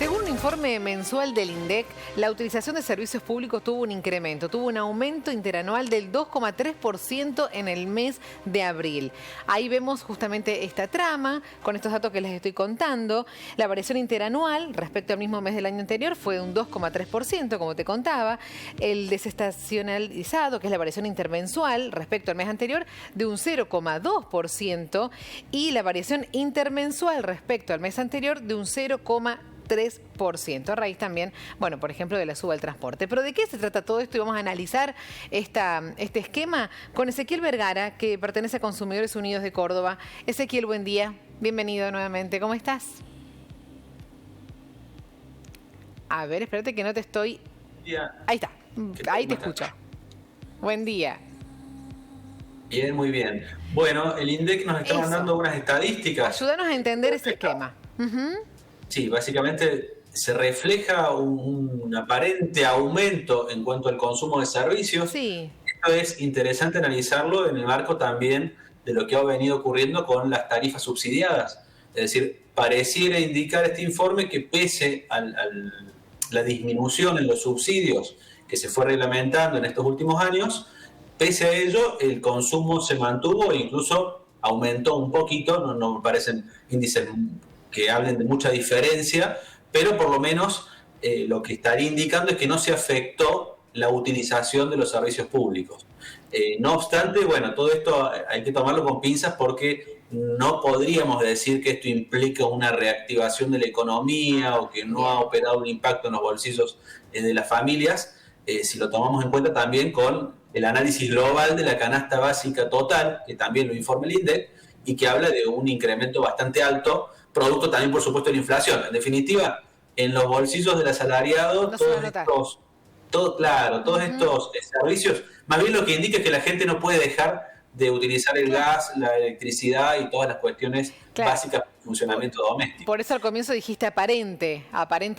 Según un informe mensual del INDEC, la utilización de servicios públicos tuvo un incremento, tuvo un aumento interanual del 2,3% en el mes de abril. Ahí vemos justamente esta trama, con estos datos que les estoy contando. La variación interanual respecto al mismo mes del año anterior fue de un 2,3%, como te contaba. El desestacionalizado, que es la variación intermensual respecto al mes anterior, de un 0,2%. Y la variación intermensual respecto al mes anterior de un 0,3%, a raíz también, bueno, por ejemplo, de la suba del transporte. ¿Pero de qué se trata todo esto? Y vamos a analizar este esquema con Ezequiel Vergara, que pertenece a Consumidores Unidos de Córdoba. Ezequiel, buen día. Bienvenido nuevamente. ¿Cómo estás? A ver, espérate que no te estoy... Ahí está. Ahí te escucho. Buen día. Bien, muy bien. Bueno, el INDEC nos está mandando unas estadísticas. Ayúdanos a entender ese esquema. Sí, básicamente se refleja un aparente aumento en cuanto al consumo de servicios. Sí. Esto es interesante analizarlo en el marco también de lo que ha venido ocurriendo con las tarifas subsidiadas. Es decir, pareciera indicar este informe que pese a la disminución en los subsidios que se fue reglamentando en estos últimos años, pese a ello, el consumo se mantuvo e incluso aumentó un poquito. No me parecen índices que hablen de mucha diferencia, pero por lo menos lo que estaría indicando es que no se afectó la utilización de los servicios públicos. No obstante, bueno, todo esto hay que tomarlo con pinzas porque no podríamos decir que esto implica una reactivación de la economía o que no ha operado un impacto en los bolsillos de las familias, si lo tomamos en cuenta también con el análisis global de la canasta básica total, que también lo informa el INDEC, y que habla de un incremento bastante alto, producto también, por supuesto, de la inflación. En definitiva, en los bolsillos del asalariado, todos estos servicios, más bien lo que indica es que la gente no puede dejar de utilizar el gas, la electricidad y todas las cuestiones básicas del funcionamiento doméstico. Por eso al comienzo dijiste aparente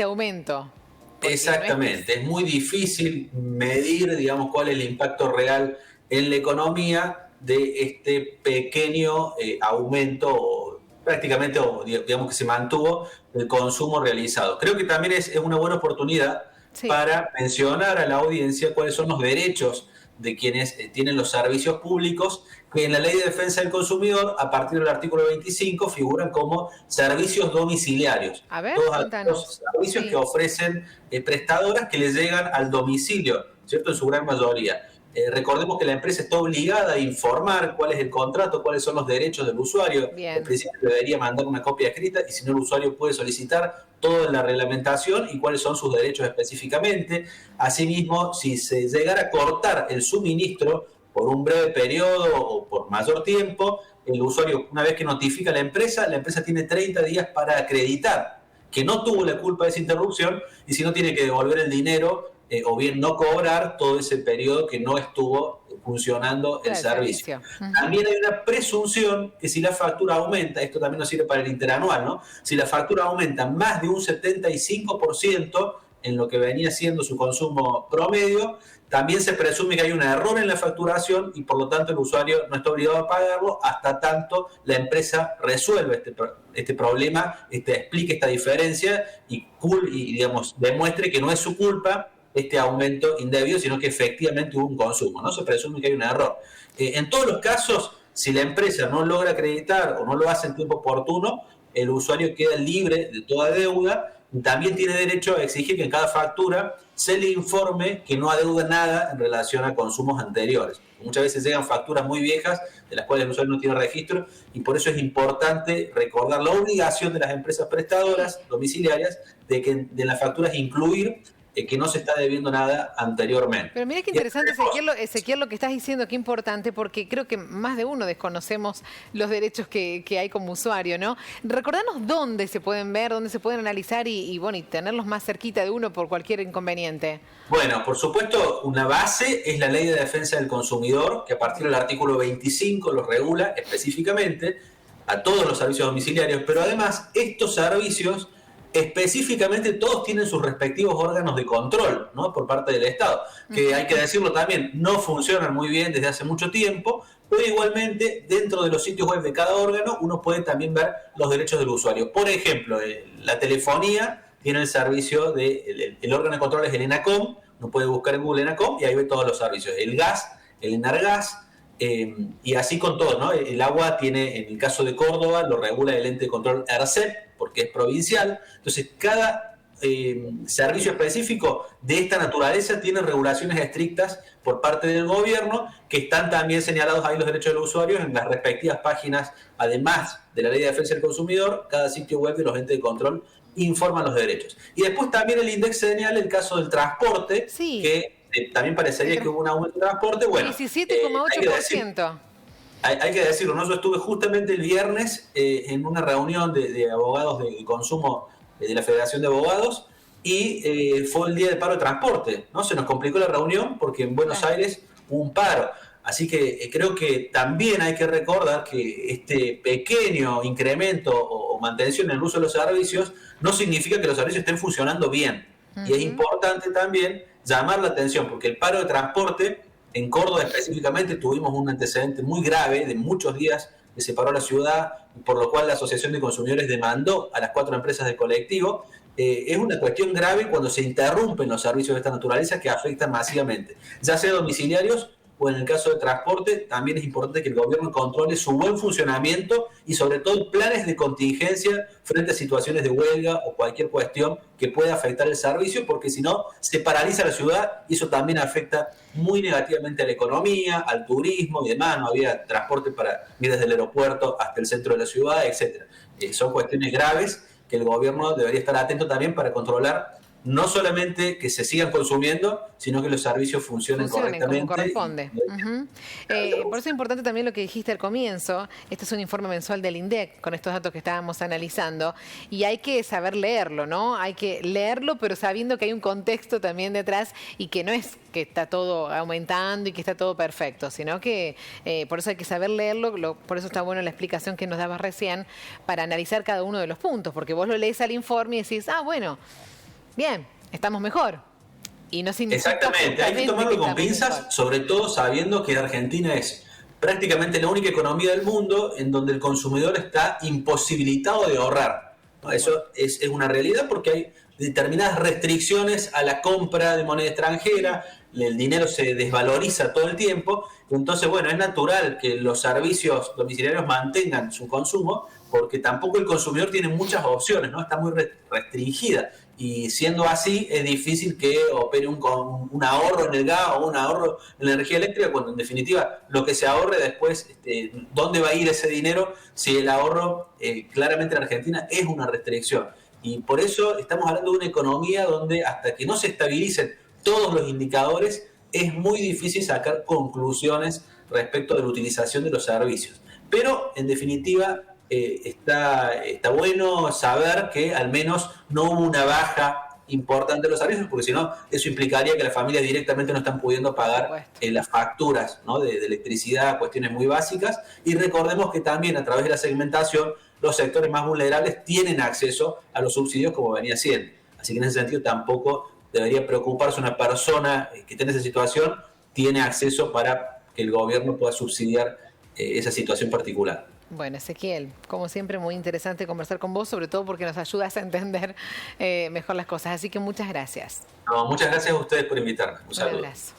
aumento. Exactamente, es muy difícil medir, digamos, cuál es el impacto real en la economía de este pequeño aumento, prácticamente, digamos, que se mantuvo el consumo realizado. Creo que también es una buena oportunidad para mencionar a la audiencia cuáles son los derechos de quienes tienen los servicios públicos, que en la Ley de Defensa del Consumidor, a partir del artículo 25, figuran como servicios domiciliarios. A ver, todos los servicios que ofrecen prestadoras que les llegan al domicilio, ¿cierto? En su gran mayoría. Recordemos que la empresa está obligada a informar cuál es el contrato, cuáles son los derechos del usuario. Bien. El principio debería mandar una copia escrita y si no, el usuario puede solicitar toda la reglamentación y cuáles son sus derechos específicamente. Asimismo, si se llegara a cortar el suministro por un breve periodo o por mayor tiempo, el usuario, una vez que notifica a la empresa tiene 30 días para acreditar que no tuvo la culpa de esa interrupción y si no, tiene que devolver el dinero o bien no cobrar todo ese periodo que no estuvo funcionando el servicio. También hay una presunción que si la factura aumenta, esto también nos sirve para el interanual, ¿no? Si la factura aumenta más de un 75% en lo que venía siendo su consumo promedio, también se presume que hay un error en la facturación y por lo tanto el usuario no está obligado a pagarlo hasta tanto la empresa resuelve este problema, explique esta diferencia y digamos, demuestre que no es su culpa este aumento indebido, sino que efectivamente hubo un consumo, ¿no? Se presume que hay un error. En todos los casos, si la empresa no logra acreditar o no lo hace en tiempo oportuno, el usuario queda libre de toda deuda. También tiene derecho a exigir que en cada factura se le informe que no adeuda nada en relación a consumos anteriores. Muchas veces llegan facturas muy viejas de las cuales el usuario no tiene registro y por eso es importante recordar la obligación de las empresas prestadoras domiciliarias de que de las facturas incluir que no se está debiendo nada anteriormente. Pero mira qué interesante, Ezequiel, lo que estás diciendo, qué importante, porque creo que más de uno desconocemos los derechos que hay como usuario, ¿no? Recordanos dónde se pueden ver, dónde se pueden analizar y tenerlos más cerquita de uno por cualquier inconveniente. Bueno, por supuesto, una base es la Ley de Defensa del Consumidor, que a partir del artículo 25 lo regula específicamente a todos los servicios domiciliarios, pero además estos servicios específicamente todos tienen sus respectivos órganos de control, ¿no? Por parte del Estado, que hay que decirlo también, no funcionan muy bien desde hace mucho tiempo, pero igualmente dentro de los sitios web de cada órgano uno puede también ver los derechos del usuario. Por ejemplo, la telefonía viene el servicio el órgano de control es el ENACOM, uno puede buscar en Google ENACOM y ahí ve todos los servicios, el gas, el Enargas, y así con todo, ¿no? El agua tiene, en el caso de Córdoba, lo regula el ente de control ERCEP, porque es provincial. Entonces, cada servicio específico de esta naturaleza tiene regulaciones estrictas por parte del gobierno, que están también señalados ahí los derechos de los usuarios en las respectivas páginas, además de la Ley de Defensa del Consumidor. Cada sitio web de los entes de control informan los derechos. Y después también el INDEC señala el caso del transporte, sí, que también parecería que hubo un aumento de transporte. Bueno, 17,8%. Hay que decirlo, ¿no? Yo estuve justamente el viernes en una reunión de abogados de consumo de la Federación de Abogados y fue el día del paro de transporte, ¿no? Se nos complicó la reunión porque en Buenos Aires hubo un paro. Así que creo que también hay que recordar que este pequeño incremento o mantención en el uso de los servicios no significa que los servicios estén funcionando bien. Y es importante también llamar la atención, porque el paro de transporte, en Córdoba específicamente, tuvimos un antecedente muy grave de muchos días que se paró la ciudad, por lo cual la Asociación de Consumidores demandó a las 4 empresas de colectivo. Es una cuestión grave cuando se interrumpen los servicios de esta naturaleza que afectan masivamente, ya sea domiciliarios o en el caso de transporte. También es importante que el gobierno controle su buen funcionamiento y sobre todo planes de contingencia frente a situaciones de huelga o cualquier cuestión que pueda afectar el servicio, porque si no se paraliza la ciudad y eso también afecta muy negativamente a la economía, al turismo y demás. No había transporte para ir desde el aeropuerto hasta el centro de la ciudad, etcétera. Son cuestiones graves que el gobierno debería estar atento también para controlar, no solamente que se sigan consumiendo, sino que los servicios funcionen correctamente. Como corresponde. Por eso es importante también lo que dijiste al comienzo. Este es un informe mensual del INDEC con estos datos que estábamos analizando y hay que saber leerlo, ¿no? Hay que leerlo, pero sabiendo que hay un contexto también detrás y que no es que está todo aumentando y que está todo perfecto, sino que por eso hay que saber leerlo. Por eso está bueno la explicación que nos dabas recién para analizar cada uno de los puntos, porque vos lo lees al informe y decís, bien, estamos mejor. Y no significa. Exactamente, hay que tomarlo con pinzas, sobre todo sabiendo que Argentina es prácticamente la única economía del mundo en donde el consumidor está imposibilitado de ahorrar, ¿no? Eso es una realidad porque hay determinadas restricciones a la compra de moneda extranjera, el dinero se desvaloriza todo el tiempo, entonces bueno, es natural que los servicios domiciliarios mantengan su consumo porque tampoco el consumidor tiene muchas opciones, ¿no? Está muy restringida. Y siendo así, es difícil que opere un ahorro en el gas o un ahorro en la energía eléctrica, cuando en definitiva lo que se ahorre después, ¿dónde va a ir ese dinero si el ahorro claramente en Argentina es una restricción? Y por eso estamos hablando de una economía donde hasta que no se estabilicen todos los indicadores, es muy difícil sacar conclusiones respecto de la utilización de los servicios. Pero, en definitiva, está bueno saber que al menos no hubo una baja importante de los servicios, porque si no, eso implicaría que las familias directamente no están pudiendo pagar las facturas, ¿no? de electricidad, cuestiones muy básicas. Y recordemos que también a través de la segmentación, los sectores más vulnerables tienen acceso a los subsidios como venía siendo. Así que en ese sentido tampoco debería preocuparse una persona que esté en esa situación, tiene acceso para que el gobierno pueda subsidiar esa situación particular. Bueno, Ezequiel, como siempre, muy interesante conversar con vos, sobre todo porque nos ayudas a entender mejor las cosas. Así que muchas gracias. No, muchas gracias a ustedes por invitarme. Un saludo. Un abrazo.